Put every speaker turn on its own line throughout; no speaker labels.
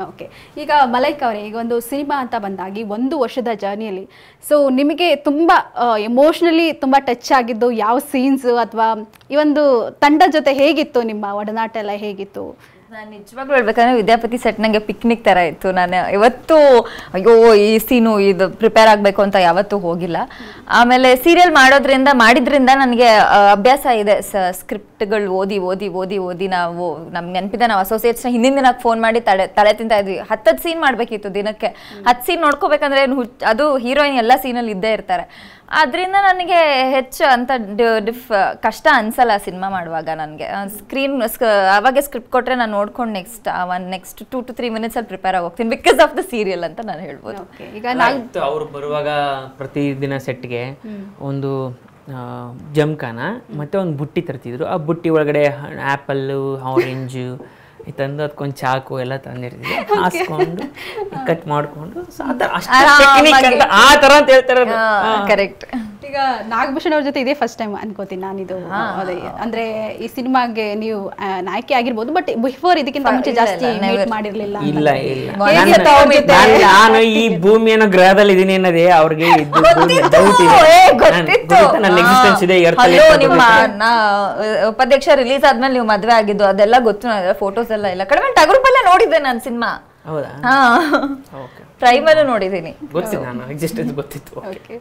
Okay, ಈಗ ಮಲೈಕ್ ಅವರೇ, ಈಗ ಒಂದು ಸಿನಿಮಾ ಅಂತ ಬಂದಾಗಿ 1 ವರ್ಷದ ಜರ್ನಿಯಲ್ಲಿ ಸೊ ನಿಮಗೆ ತುಂಬ ಎಮೋಷ್ನಲಿ ತುಂಬ ಟಚ್ ಆಗಿದ್ದು ಯಾವ ಸೀನ್ಸ್ ಅಥವಾ ಈ ಒಂದು ತಂಡ ಜೊತೆ ಹೇಗಿತ್ತು, ನಿಮ್ಮ ಒಡನಾಟ ಎಲ್ಲ ಹೇಗಿತ್ತು?
ನಾನು ನಿಜವಾಗ್ಲೂ ಹೇಳ್ಬೇಕಂದ್ರೆ ವಿದ್ಯಾಪತಿ ಸೆಟ್ ನನಗೆ ಪಿಕ್ನಿಕ್ ಥರ ಇತ್ತು. ನಾನು ಇವತ್ತು ಅಯ್ಯೋ ಈ ಸೀನು ಇದು ಪ್ರಿಪೇರ್ ಆಗಬೇಕು ಅಂತ ಯಾವತ್ತೂ ಹೋಗಿಲ್ಲ. ಆಮೇಲೆ ಸೀರಿಯಲ್ ಮಾಡಿದ್ರಿಂದ ನನಗೆ ಅಭ್ಯಾಸ ಇದೆ. ಸ್ಕ್ರಿಪ್ಟ್ಗಳು ಓದಿ ನಾವು ನಮ್ಗೆ ನೆನಪಿದೆ, ನಾವು ಅಸೋಸಿಯೇಟ್ಸ್ನ ಹಿಂದಿನ ದಿನ ಫೋನ್ ಮಾಡಿ ತಲೆ ತಿಂತಾ ಇದ್ವಿ. 10 ಸೀನ್ ಮಾಡಬೇಕಿತ್ತು ದಿನಕ್ಕೆ. 10 ಸೀನ್ ನೋಡ್ಕೋಬೇಕಂದ್ರೆ ಅದು ಹೀರೋಯಿನ್ ಎಲ್ಲ ಸೀನಲ್ಲಿ ಇದ್ದೇ ಇರ್ತಾರೆ. ಅದರಿಂದ ನನಗೆ ಹೆಚ್ಚು ಅಂತ ಕಷ್ಟ ಅನ್ಸಲ್ಲ ಸಿನಿಮಾ ಮಾಡುವಾಗ. ನನಗೆ ಅವಾಗೆ ಸ್ಕ್ರಿಪ್ಟ್ ಕೊಟ್ಟರೆ ನಾನು ನೋಡ್ಕೊಂಡು ನೆಕ್ಸ್ಟ್ 2 to 3 minutes ಅಲ್ಲಿ ಪ್ರಿಪೇರ್ ಆಗಿ ಹೋಗ್ತೀನಿ ಬಿಕಾಸ್ ಆಫ್ ದ ಸೀರಿಯಲ್ ಅಂತ ನಾನು ಹೇಳ್ಬೋದು.
ಈಗ
ಅವ್ರು ಬರುವಾಗ ಪ್ರತಿದಿನ ಸೆಟ್ಗೆ ಒಂದು ಜಮ್ಕಾನ ಮತ್ತೆ ಒಂದು ಬುಟ್ಟಿ ತರ್ತಿದ್ರು. ಆ ಬುಟ್ಟಿ ಒಳಗಡೆ ಆ್ಯಪಲ್ಲು, ಆರೆಂಜು ತಂದು ಅದಕ್ಕೊಂದು ಚಾಕು ಎಲ್ಲ ತಂದಿರ್ತೀವಿ, ಹಾಸ್ಕೊಂಡು ಕಟ್ ಮಾಡ್ಕೊಂಡು ಆ ಥರ ಅಂತ ಹೇಳ್ತಾರೆ.
ಕರೆಕ್ಟ್.
ಈಗ ನಾಗಭೂಷಣ್ ಅವ್ರ ಜೊತೆ ಇದೇ ಫಸ್ಟ್ ಟೈಮ್ ಅನ್ಕೋತೀನಿ ನಾನಿದು. ಅಂದ್ರೆ ಈ ಸಿನಿಮಾಗೆ ನೀವು ನಾಯಕಿ ಆಗಿರ್ಬೋದು, ಬಟ್ ಬಿಫೋರ್ ಇದಕ್ಕಿಂತ ಮುಂಚೆ ಜಾಸ್ತಿ ಮೀಟ್ ಮಾಡಿರ್ಲಿಲ್ಲ.
ಇಲ್ಲ ನಾನು ಈ ಭೂಮಿ ಏನೋ ಗ್ರಹದಲ್ಲಿ ಇದೀನಿ ಅನ್ನೋದೇ ಅವ್ರಿಗೆ ಡೌಟ್ ಇದೆ. ನನ್ನ ಎಕ್ಸಿಸ್ಟೆನ್ಸ್ ಇದೆ.
ಉಪಾಧ್ಯಕ್ಷ ರಿಲೀಸ್ ಆದ್ಮೇಲೆ ನೀವು ಮದ್ವೆ ಆಗಿದ್ದು ಅದೆಲ್ಲ ಗೊತ್ತು. ಫೋಟೋಸ್ ಎಲ್ಲ ಕಡಿಮೆ ಟಗರುಪಲ್ಲೇ ನೋಡಿದ್ದೆ ನಾನು ಸಿನಿಮಾ. ಪ್ರೈಮಲ್ಲೂ ನೋಡಿದೀನಿ.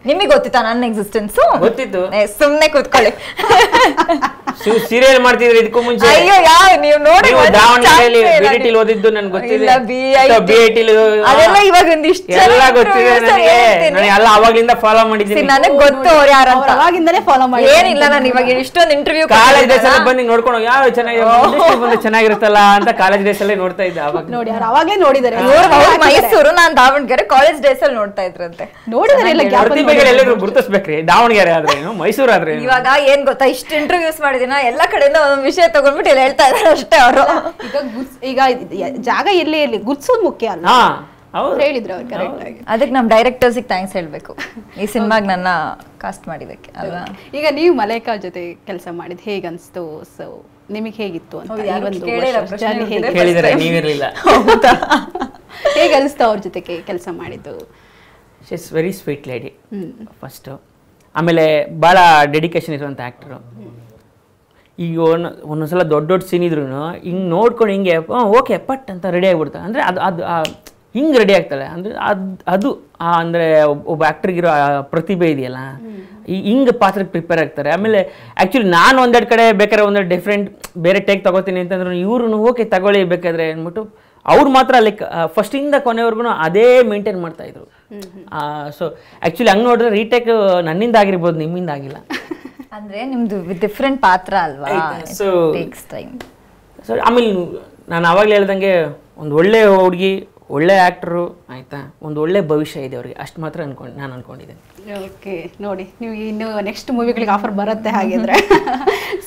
ನಿಮಗೆ ಗೊತ್ತಿತ್ತಾ ನನ್ನ ಎಕ್ಸಿಸ್ಟೆನ್ಸ್?
ಗೊತ್ತಿತ್ತು.
ಸುಮ್ನೆ ಕೂತ್ಕೊಳ್ಳಿ.
ಸೀರಿಯಲ್ ಮಾಡ್ತಿದ್ರೆ ಇದಕ್ಕೂ ಮುಂಚೆ?
ಅಯ್ಯೋ ನೀವು ನೋಡಿ
ದಾವಣಗೆರೆಯಲ್ಲಿ ಬಿಡಿಟಿಲ್ ಓದಿದ್ದು ನನ್ಗೆ ಗೊತ್ತಿದೆ.
ಅದೆಲ್ಲ ಇವಾಗ ಒಂದಿಷ್ಟು
ಎಲ್ಲ ಗೊತ್ತಿದೆ ನನಗೆ. ನಾನು ಎಲ್ಲ ಅವಾಗ್ಲಿಂದ ಫಾಲೋ ಮಾಡಿದ್ದೀನಿ.
ನನಗೆ ಗೊತ್ತು ಅವ್ರು ಯಾರಂತ.
ಅವಾಗಿಂದಲೇ ಫಾಲೋ ಮಾಡಿ
ಏನಿಲ್ಲ, ನಾನು ಇವಾಗ ಇಷ್ಟೊಂದು ಇಂಟರ್ವ್ಯೂ
ಕಾಲೇಜ್ ಡೇಸ್ ಅಲ್ಲಿ ಬಂದು ನೋಡ್ಕೊಂಡು ಯಾವ ಚೆನ್ನಾಗಿರುತ್ತಲ್ಲ ಅಂತ ಕಾಲೇಜ್ ಡೇಸ್ ಅಲ್ಲೇ ನೋಡ್ತಾ ಇದ್ದೆ. ಅವಾಗ
ನೋಡಿ ಅವ್ರು ಅವಾಗ್ಲೇ ನೋಡಿದಾರೆ.
ಮೈಸೂರು, ನಾನು ದಾವಣಗೆರೆ ಕಾಲೇಜ್ ಡೇಸ್ ಅಲ್ಲಿ ನೋಡ್ತಾ ಇದ್ರಂತೆ.
ನೋಡಿದಾರೆ
ಎಲ್ಲರೂ ಗುರುತಿಸ್ಬೇಕ್ರಿ. ದಾವಣಗೆರೆ ಆದ್ರೇನು, ಮೈಸೂರು ಆದ್ರೇನು.
ಇವಾಗ ಏನ್ ಗೊತ್ತಾ, ಇಷ್ಟು ಇಂಟರ್ವ್ಯೂಸ್ ಮಾಡಿದೀನಿ, ಎಲ್ಲ ಕಡೆಯಿಂದ ಒಂದೊಂದು ವಿಷಯ ತಗೊಂಡ್ಬಿಟ್ಟು ಇಲ್ಲಿ ಹೇಳ್ತಾ ಇದ್ದಾರೆ ಅಷ್ಟೇ ಅವರು.
ಈಗ ಜಾಗ ಎಲ್ಲೇ ಇರ್ಲಿ ಗುರ್ಸೋದು ಮುಖ್ಯ ಅಲ್ಲ ಹೇಳಿದ್ರು ಅವ್ರು ಕರೆಕ್ಟ್ ಆಗಿ.
ಅದಕ್ಕೆ ನಮ್ಮ ಡೈರೆಕ್ಟರ್ಸಿಗೆ ಥ್ಯಾಂಕ್ಸ್ ಹೇಳ್ಬೇಕು ಈ ಸಿನಿಮಾಗೆ ನನ್ನ ಕಾಸ್ಟ್ ಮಾಡಿದಕ್ಕೆ ಅಲ್ವಾ.
ಈಗ ನೀವು ಮಲೈಕಾ ಜೊತೆ ಕೆಲಸ ಮಾಡಿದ್ ಹೇಗೆ ಅನ್ಸ್ತು? ಸೊ ನಿಮಗೆ ಹೇಗಿತ್ತು ಅಂತ
ಹೇಳಿದ್ರೆ ನೀವಿರ್ಲಿಲ್ಲ.
ಹೇಗೆ ಅನಿಸ್ತು ಅವ್ರ ಜೊತೆಗೆ ಕೆಲಸ ಮಾಡಿದ್ದು?
She is very sweet lady first. ಆಮೇಲೆ ಭಾಳ ಡೆಡಿಕೇಶನ್ ಇರುವಂಥ ಆ್ಯಕ್ಟರು. ಈಗ ಒಂದೊಂದ್ಸಲ ದೊಡ್ಡ ಸೀನ್ ಇದ್ರು ಹಿಂಗೆ ನೋಡ್ಕೊಂಡು ಹಿಂಗೆ ಓಕೆ ಪಟ್ ಅಂತ ರೆಡಿ ಆಗಿಬಿಡ್ತಾಳೆ. ಅಂದರೆ ಅದು ಹಿಂಗೆ ರೆಡಿ ಆಗ್ತಾಳೆ. ಅಂದರೆ ಅದು ಅಂದರೆ ಒಬ್ಬ ಆ್ಯಕ್ಟ್ರಿಗಿರೋ ಪ್ರತಿಭೆ ಇದೆಯಲ್ಲ, ಹಿಂಗೆ ಪಾತ್ರಕ್ಕೆ ಪ್ರಿಪೇರ್ ಆಗ್ತಾರೆ. ಆಮೇಲೆ ಆ್ಯಕ್ಚುಲಿ ನಾನು ಒಂದೆರಡು ಕಡೆ ಬೇಕಾದ್ರೆ ಒಂದೆರಡು ಡಿಫ್ರೆಂಟ್ ಬೇರೆ ಟೇಕ್ ತೊಗೋತೀನಿ ಅಂತಂದ್ರೆ ಇವ್ರು ಓಕೆ ತಗೊಳ್ಳಿ ಬೇಕಾದ್ರೆ ಅಂದ್ಬಿಟ್ಟು ಅವ್ರು ಮಾತ್ರ ಲೈಕ್ ಫಸ್ಟಿಂದ ಕೊನೆವರೆಗೂ ಅದೇ ಮೇಂಟೈನ್ ಮಾಡ್ತಾಯಿದ್ರು. ಸೊ ಆ್ಯಕ್ಚುಲಿ ಹಂಗೆ ನೋಡಿದ್ರೆ ರೀಟೇಕ್ ನನ್ನಿಂದ ಆಗಿರ್ಬೋದು, ನಿಮ್ಮಿಂದ ಆಗಿಲ್ಲ.
ಅಂದರೆ ನಿಮ್ಮದು ಡಿಫ್ರೆಂಟ್ ಪಾತ್ರ ಅಲ್ವಾ,
ಸೊ
ಟೇಕ್ಸ್ ಟೈಮ್.
ಸೊ ಆಮೇಲೆ ನಾನು ಆವಾಗಲೇ ಹೇಳ್ದಂಗೆ ಒಂದು ಒಳ್ಳೆ ಹುಡುಗಿ, ಒಳ್ಳೆ ಆ್ಯಕ್ಟ್ರು, ಆಯಿತಾ, ಒಂದು ಒಳ್ಳೆ ಭವಿಷ್ಯ ಇದೆ ಅವ್ರಿಗೆ, ಅಷ್ಟು ಮಾತ್ರ ನಾನು ಅನ್ಕೊಂಡಿದ್ದೇನೆ.
ಓಕೆ, ನೋಡಿ ನೀವು ಇನ್ನು ನೆಕ್ಸ್ಟ್ ಮೂವಿಗಳಿಗೆ ಆಫರ್ ಬರುತ್ತೆ ಹಾಗಿದ್ರೆ.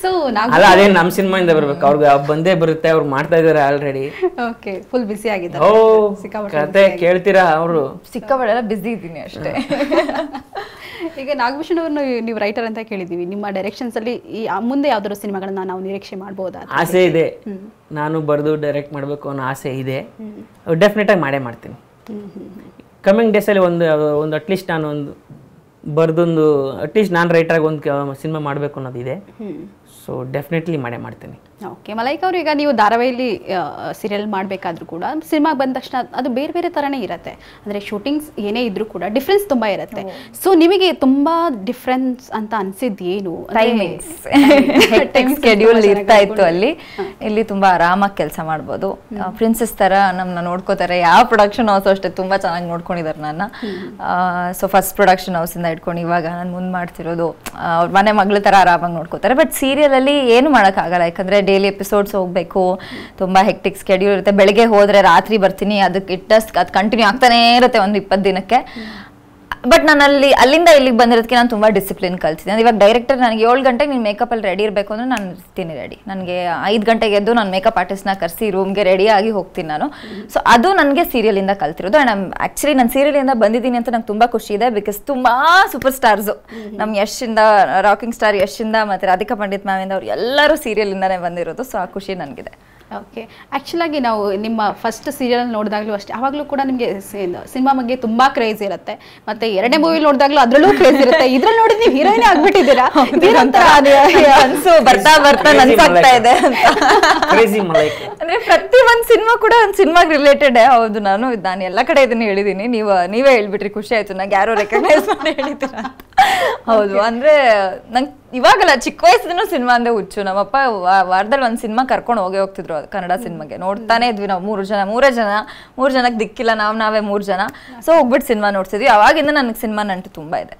ಸೊ
ಅಲ್ಲ, ಅದೇ ನಮ್ಮ ಸಿನಿಮಾಯಿಂದ ಬರ್ಬೇಕು, ಅವ್ರಿಗೆ ಬಂದೇ ಬರುತ್ತೆ, ಅವ್ರು ಮಾಡ್ತಾ ಇದ್ದಾರೆ ಆಲ್ರೆಡಿ.
ಓಕೆ, ಫುಲ್ ಬಿಸಿ ಆಗಿದ್ದಾರೆ.
ಕತೆ ಕೇಳ್ತೀರಾ? ಅವರು
ಸಿಕ್ಕಾಪಟ್ಟೆಲ್ಲ ಬಿಸಿ ಇದ್ದೀನಿ ಅಷ್ಟೇ.
ಈಗ ನಾಗಭೂಷಣ್ ಅವ್ರನ್ನ ನೀವು ರೈಟರ್ ಅಂತ ಕೇಳಿದ್ದೀವಿ. ನಿಮ್ಮ ಡೈರೆಕ್ಷನ್ಸ್ ಅಲ್ಲಿ ಈ ಮುಂದೆ ಯಾವ್ದಾದ್ರು ಸಿನಿಮಾಗಳನ್ನ ನಾವು ನಿರೀಕ್ಷೆ ಮಾಡ್ಬೋದಾ?
ಆಸೆ ಇದೆ, ನಾನು ಬರೆದು ಡೈರೆಕ್ಟ್ ಮಾಡಬೇಕು ಅನ್ನೋ ಆಸೆ ಇದೆ. ಡೆಫಿನೆಟ್ ಆಗಿ ಮಾಡೇ ಮಾಡ್ತೀನಿ. ಕಮಿಂಗ್ ಡೇಸಲ್ಲಿ ಒಂದು ಅಟ್ಲೀಸ್ಟ್ ನಾನು ಒಂದು ಬರೆದೊಂದು ಅಟ್ಲೀಸ್ಟ್ ನಾನು ರೈಟರಾಗಿ ಒಂದು ಸಿನಿಮಾ ಮಾಡಬೇಕು ಅನ್ನೋದಿದೆ. ಸೊ ಡೆಫಿನೆಟ್ಲಿ ಮಾಡೇ ಮಾಡ್ತೀನಿ.
ಓಕೆ, ಮಲೈಕ್ ಅವರು, ಈಗ ನೀವು ಧಾರಾವಾಹಿಲಿ ಸೀರಿಯಲ್ ಮಾಡಬೇಕಾದ್ರೂ ಕೂಡ ಸಿನಿಮಾಗೆ ಬಂದ ತಕ್ಷಣ ಅದು ಬೇರೆ ಬೇರೆ ಥರನೇ ಇರುತ್ತೆ. ಅಂದರೆ ಶೂಟಿಂಗ್ಸ್ ಏನೇ ಇದ್ರೂ ಕೂಡ ಡಿಫ್ರೆನ್ಸ್ ತುಂಬ ಇರುತ್ತೆ. ಸೊ ನಿಮಗೆ ತುಂಬ ಡಿಫ್ರೆನ್ಸ್ ಅಂತ ಅನಿಸಿದ್ದು ಏನು?
ಟೈಮ್ ಸ್ಕೆಡ್ಯೂಲ್ ಇರ್ತಾ ಇತ್ತು ಅಲ್ಲಿ. ಇಲ್ಲಿ ತುಂಬ ಆರಾಮಾಗಿ ಕೆಲಸ ಮಾಡ್ಬೋದು. ಪ್ರಿನ್ಸಸ್ ಥರ ನಮ್ಮನ್ನ ನೋಡ್ಕೋತಾರೆ. ಯಾವ ಪ್ರೊಡಕ್ಷನ್ ಹೌಸ್ ಅಷ್ಟೇ ತುಂಬ ಚೆನ್ನಾಗಿ ನೋಡ್ಕೊಂಡಿದ್ದಾರೆ ನನ್ನ. ಸೊ ಫಸ್ಟ್ ಪ್ರೊಡಕ್ಷನ್ ಹೌಸಿಂದ ಇಟ್ಕೊಂಡು ಇವಾಗ ನಾನು ಮುಂದೆ ಮಾಡ್ತಿರೋದು ಅವ್ರ ಮನೆ ಮಗಳ ಥರ ಆರಾಮಾಗಿ ನೋಡ್ಕೋತಾರೆ. ಬಟ್ ಸೀರಿಯಲಲ್ಲಿ ಏನು ಮಾಡೋಕ್ಕಾಗಲ್ಲ, ಯಾಕಂದರೆ ಡೈಲಿ ಎಪಿಸೋಡ್ಸ್ ಹೋಗಬೇಕು, ತುಂಬ ಹೆಕ್ಟಿಕ್ ಸ್ಕೆಡ್ಯೂಲ್ ಇರುತ್ತೆ. ಬೆಳಗ್ಗೆ ಹೋದರೆ ರಾತ್ರಿ ಬರ್ತೀನಿ, ಅದಕ್ಕೆ ಅದು ಕಂಟಿನ್ಯೂ ಆಗ್ತಾನೇ ಇರುತ್ತೆ ಒಂದು 20 ದಿನಕ್ಕೆ. ಬಟ್ ನಾನು ಅಲ್ಲಿಂದ ಇಲ್ಲಿಗೆ ಬಂದಿರೋದಕ್ಕೆ ನಾನು ತುಂಬ ಡಿಸಿಪ್ಲಿನ್ ಕಲ್ತಿದ್ದೀನಿ. ಇವಾಗ ಡೈರೆಕ್ಟರ್ ನನಗೆ 7 ಗಂಟೆಗೆ ನೀನು ಮೇಕಪ್ಪಲ್ಲಿ ರೆಡಿ ಇರಬೇಕು ಅಂದರೆ ನಾನು ಇರ್ತೀನಿ ರೆಡಿ. ನನಗೆ 5 ಗಂಟೆಗೆ ಎದ್ದು ನಾನು ಮೇಕಪ್ ಆರ್ಟಿಸ್ಟ್ನ ಕರೆಸಿ ರೂಮ್ಗೆ ರೆಡಿಯಾಗಿ ಹೋಗ್ತೀನಿ ನಾನು. ಸೊ ಅದು ನನಗೆ ಸೀರಿಯಲಿಂದ ಕಲ್ತಿರೋದು. ಆ್ಯಂಡ್ ಆ್ಯಕ್ಚುಲಿ ನಾನು ಸೀರಿಯಲಿಂದ ಬಂದಿದ್ದೀನಿ ಅಂತ ನಂಗೆ ತುಂಬ ಖುಷಿ ಇದೆ. ಬಿಕಾಸ್ ತುಂಬ ಸೂಪರ್ ಸ್ಟಾರ್ಸು, ನಮ್ಮ ಯಶಿಂದ, ರಾಕಿಂಗ್ ಸ್ಟಾರ್ ಯಶಿಂದ ಮತ್ತು ರಾಧಿಕಾ ಪಂಡಿತ್ ಮ್ಯಾಮಿಂದ ಅವ್ರು ಎಲ್ಲರೂ ಸೀರಿಯಲಿಂದನೇ ಬಂದಿರೋದು. ಸೊ ಆ ಖುಷಿ ನನಗಿದೆ.
ಓಕೆ ಆ್ಯಕ್ಚುಲಾಗಿ ನಾವು ನಿಮ್ಮ ಫಸ್ಟ್ ಸೀರಿಯಲ್ ನೋಡಿದಾಗಲೂ ಅಷ್ಟೇ ಆವಾಗಲೂ ಕೂಡ ನಿಮಗೆ ಸಿನಿಮಾ ಬಗ್ಗೆ ತುಂಬಾ ಕ್ರೇಜ್ ಇರುತ್ತೆ ಮತ್ತೆ ಎರಡನೇ ಮೂವಿ ನೋಡಿದಾಗಲೂ ಅದರಲ್ಲೂ ಕ್ರೇಜ್ ಇರುತ್ತೆ ಇದ್ರಲ್ಲಿ ನೋಡಿ ನೀವು ಹೀರೋಯಿನ್ ಆಗ್ಬಿಟ್ಟಿದ್ದೀರಾ
ಬರ್ತಾ ಬರ್ತಾ ನನ್ಸಾಗ್ತಾ ಇದೆ ಅಂತ
ಕ್ರೇಜಿ ಮಲೈಕ
ಅಂದ್ರೆ ಪ್ರತಿ ಒಂದ್ ಸಿನಿಮಾ ಕೂಡ ಒಂದ್ ಸಿನಿಮಾಗ್ ರಿಲೇಟೆಡ್. ಹೌದು, ನಾನು ಎಲ್ಲ ಕಡೆ ಇದನ್ನ ಹೇಳಿದೀನಿ, ನೀವೇ ಹೇಳ್ಬಿಟ್ರಿ, ಖುಷಿ ಆಯ್ತು ನಂಗೆ ಯಾರೋ ರೆಕಗ್ನೈಸ್ ಮಾಡಿ ಹೇಳಿದ್ದೀರಾ. ಹೌದು, ಅಂದ್ರೆ ನಂಗೆ ಇವಾಗಲ್ಲ ಚಿಕ್ಕ ವಯಸ್ಸಿನೂ ಸಿನಿಮಾ ಅಂದ್ರೆ ಹುಚ್ಚು. ನಮ್ಮಪ್ಪ ವಾರದಲ್ಲಿ ಒಂದ್ ಸಿನಿಮಾ ಕರ್ಕೊಂಡು ಹೋಗ್ತಿದ್ರು ಕನ್ನಡ ಸಿನಿಮಾಗೆ. ನೋಡ್ತಾನೆ ಇದ್ವಿ ನಾವು ಮೂರು ಜನಕ್ಕೆ ದಿಕ್ಕಿಲ್ಲ, ನಾವೇ 3 ಜನ. ಸೊ ಹೋಗ್ಬಿಟ್ಟು ಸಿನಿಮಾ ನೋಡ್ತಿದ್ವಿ. ಅವಾಗಿಂದ ನನಗೆ ಸಿನಿಮಾ ನಂಟು ತುಂಬಾ ಇದೆ.